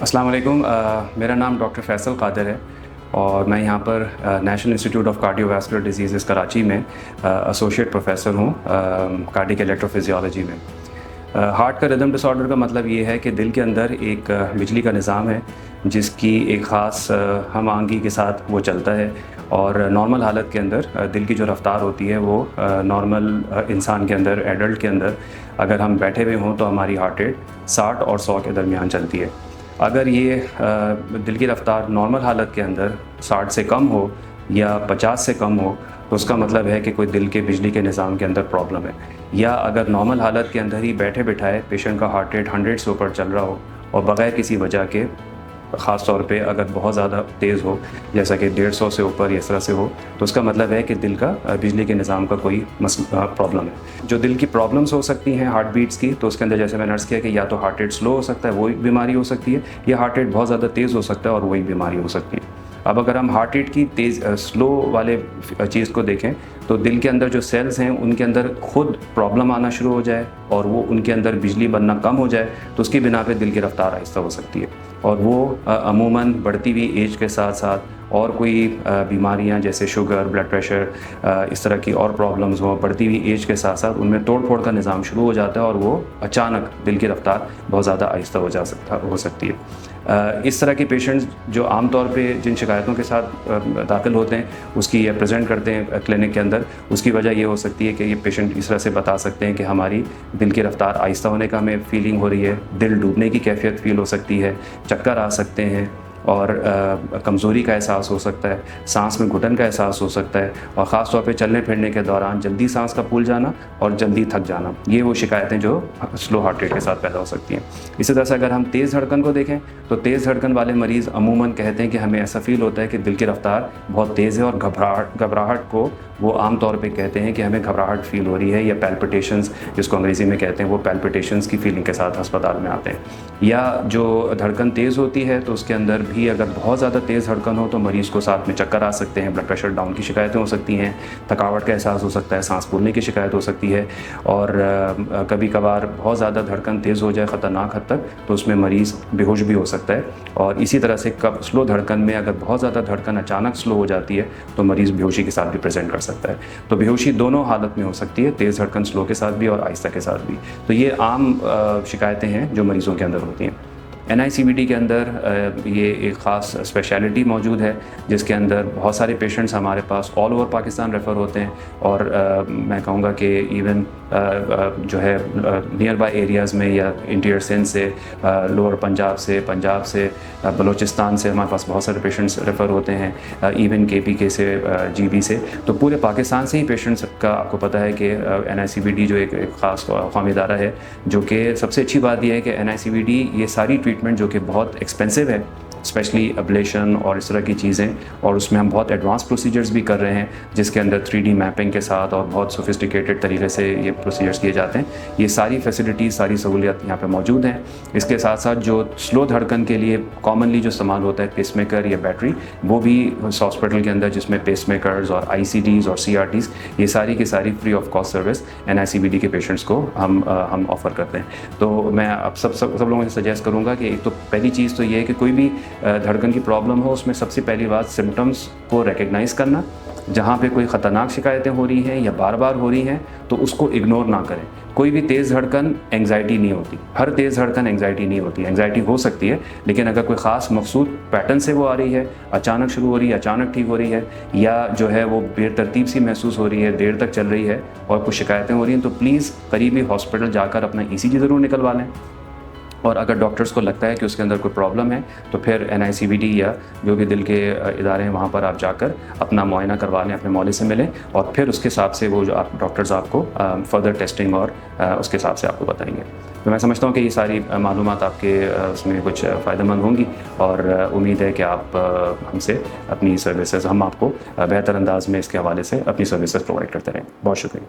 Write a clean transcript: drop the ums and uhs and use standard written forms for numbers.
अस्सलाम वालेकुम। मेरा नाम डॉक्टर फैसल कादिर है और मैं यहाँ पर national institute of cardiovascular disease Karachi में एसोसिएट प्रोफेसर हूँ कार्डियक इलेक्ट्रोफिजियोलॉजी में। हार्ट का रिदम डिसऑर्डर का मतलब ये है कि दिल के अंदर एक बिजली का निज़ाम है जिसकी एक ख़ास हम आहंगी के साथ वो चलता है और नॉर्मल हालत के अंदर दिल की जो रफ़्तार होती है वो नॉर्मल इंसान के अंदर, एडल्ट के अंदर अगर हम बैठे हुए हों तो हमारी हार्ट रेट 60 और 100 के दरमियान चलती है। अगर ये दिल की रफ़्तार नॉर्मल हालत के अंदर 60 से कम हो या 50 से कम हो तो उसका मतलब है कि कोई दिल के बिजली के निज़ाम के अंदर प्रॉब्लम है। या अगर नॉर्मल हालत के अंदर ही बैठे बिठाए पेशेंट का हार्ट रेट 100 से ऊपर चल रहा हो और बग़ैर किसी वजह के, ख़ास तौर पे अगर बहुत ज़्यादा तेज़ हो जैसा कि 150 से ऊपर इस तरह से हो तो उसका मतलब है कि दिल का बिजली के निज़ाम का कोई प्रॉब्लम है। जो दिल की प्रॉब्लम्स हो सकती हैं हार्ट बीट्स की, तो उसके अंदर जैसे मैंने अर्ज़ किया कि या तो हार्ट रेट स्लो हो सकता है, वो एक बीमारी हो सकती है, या हार्ट रेट बहुत ज़्यादा तेज़ हो सकता है और वही बीमारी हो सकती है। अब अगर हम हार्ट रेट की स्लो वाले चीज़ को देखें तो दिल के अंदर जो सेल्स हैं उनके अंदर खुद प्रॉब्लम आना शुरू हो जाए और वो उनके अंदर बिजली बनना कम हो जाए तो उसकी बिना पे दिल की रफ़्तार आहिस्ता हो सकती है। और वो अमूमन बढ़ती हुई एज के साथ साथ और कोई बीमारियां जैसे शुगर, ब्लड प्रेशर, इस तरह की और प्रॉब्लम्स हो, बढ़ती हुई एज के साथ साथ उनमें तोड़ फोड़ का निज़ाम शुरू हो जाता है और वो अचानक दिल की रफ़्तार बहुत ज़्यादा आहिस्ता हो सकती है। इस तरह के पेशेंट्स जो आम तौर पे जिन शिकायतों के साथ दाखिल होते हैं उसकी या प्रेजेंट करते हैं क्लिनिक के अंदर, उसकी वजह ये हो सकती है कि ये पेशेंट इस तरह से बता सकते हैं कि हमारी दिल की रफ़्तार आहिस्ता होने का हमें फीलिंग हो रही है, दिल डूबने की कैफियत फ़ील हो सकती है, चक्कर आ सकते हैं और कमज़ोरी का एहसास हो सकता है, सांस में घुटन का एहसास हो सकता है और ख़ास तौर पे चलने फिरने के दौरान जल्दी सांस का फूल जाना और जल्दी थक जाना। ये वो शिकायतें जो स्लो हार्ट रेट के साथ पैदा हो सकती हैं। इसी तरह से अगर हम तेज़ धड़कन को देखें तो तेज़ धड़कन वाले मरीज़ अमूमन कहते हैं कि हमें ऐसा फ़ील होता है कि दिल की रफ़्तार बहुत तेज़ है और घबराहट को वो आम तौर पे कहते हैं कि हमें घबराहट फ़ील हो रही है, या पैल्पिटेशंस जिसको अंग्रेज़ी में कहते हैं, वो पैल्पिटेशंस की फ़ीलिंग के साथ अस्पताल में आते हैं। या जो धड़कन तेज़ होती है तो उसके अंदर भी अगर बहुत ज़्यादा तेज़ धड़कन हो तो मरीज़ को साथ में चक्कर आ सकते हैं, ब्लड प्रेशर डाउन की शिकायतें हो सकती हैं, थकावट का एहसास हो सकता है, सांस फूलने की शिकायत हो सकती है और कभी कभार बहुत ज़्यादा धड़कन तेज़ हो जाए ख़तरनाक हद तक तो उसमें मरीज़ बेहोश भी हो सकता है। और इसी तरह से स्लो धड़कन में अगर बहुत ज़्यादा धड़कन अचानक स्लो हो जाती है तो मरीज़ बेहोशी के साथ भी प्रेजेंट कर सकता है। तो बेहोशी दोनों हालत में हो सकती है, तेज़ धड़कन स्लो के साथ भी और आहिस्ता के साथ भी। तो ये आम शिकायतें हैं जो मरीज़ों के अंदर होती हैं। NICVD के अंदर ये एक ख़ास स्पेशलिटी मौजूद है जिसके अंदर बहुत सारे पेशेंट्स हमारे पास ऑल ओवर पाकिस्तान रेफ़र होते हैं और मैं कहूँगा कि इवन जो है नियर बाय एरियाज़ में या इंटीरियर सिंध से, लोअर पंजाब से, बलूचिस्तान से हमारे पास बहुत सारे पेशेंट्स रेफ़र होते हैं, इवन KPK से, GB से। तो पूरे पाकिस्तान से ही पेशेंट्स का आपको पता है कि NICVD जो एक ख़ास कौमी इदारा है, जो कि सबसे अच्छी बात यह है कि NICVD ये सारी ट्रीटमेंट जो कि बहुत एक्सपेंसिव है, स्पेशली अब्लेशन और इस तरह की चीज़ें, और उसमें हम बहुत एडवांस प्रोसीजर्स भी कर रहे हैं जिसके अंदर 3D मैपिंग के साथ और बहुत सोफिस्टिकेटेड तरीके से ये प्रोसीजर्स किए जाते हैं। ये सारी फैसिलिटीज़, सारी सहूलियत यहाँ पे मौजूद हैं। इसके साथ साथ जो स्लो धड़कन के लिए कॉमनली जो इस्तेमाल होता है पेसमेकर या बैटरी, वो भी इस हॉस्पिटल के अंदर, जिसमें पेसमेकर्स और ICDs और CRTs, ये सारी की सारी free of cost service NICVD के पेशेंट्स को हम ऑफ़र करते हैं। तो मैं अब सब लोगों से सजेस्ट करूँगा कि एक तो पहली चीज़ तो ये है कि कोई भी धड़कन की प्रॉब्लम हो उसमें सबसे पहली बात सिम्टम्स को रिकग्नाइज़ करना। जहाँ पे कोई ख़तरनाक शिकायतें हो रही हैं या बार बार हो रही हैं तो उसको इग्नोर ना करें। कोई भी तेज़ धड़कन एंग्जाइटी नहीं होती, हर तेज़ धड़कन एंग्जाइटी नहीं होती। एंग्जाइटी हो सकती है लेकिन अगर कोई ख़ास मकसूद पैटर्न से वो आ रही है, अचानक शुरू हो रही है, अचानक ठीक हो रही है, या जो है वो बेतरतीब सी महसूस हो रही है, देर तक चल रही है और कुछ शिकायतें हो रही हैं, तो प्लीज़ करीबी हॉस्पिटल जाकर अपना ECG ज़रूर निकलवा लें। और अगर डॉक्टर्स को लगता है कि उसके अंदर कोई प्रॉब्लम है तो फिर NICVD या जो भी दिल के इदारे हैं वहाँ पर आप जाकर अपना मुआयना करवा लें, अपने मौले से मिलें और फिर उसके हिसाब से वो जो डॉक्टर्स आपको फर्दर टेस्टिंग और उसके हिसाब से आपको बताएंगे। तो मैं समझता हूँ कि ये सारी मालूमात आपके उसमें कुछ फ़ायदेमंद होंगी और उम्मीद है कि आप हमसे अपनी सर्विसेज, हम आपको बेहतर अंदाज में इसके हवाले से अपनी सर्विसेज प्रोवाइड करते रहें। बहुत शुक्रिया।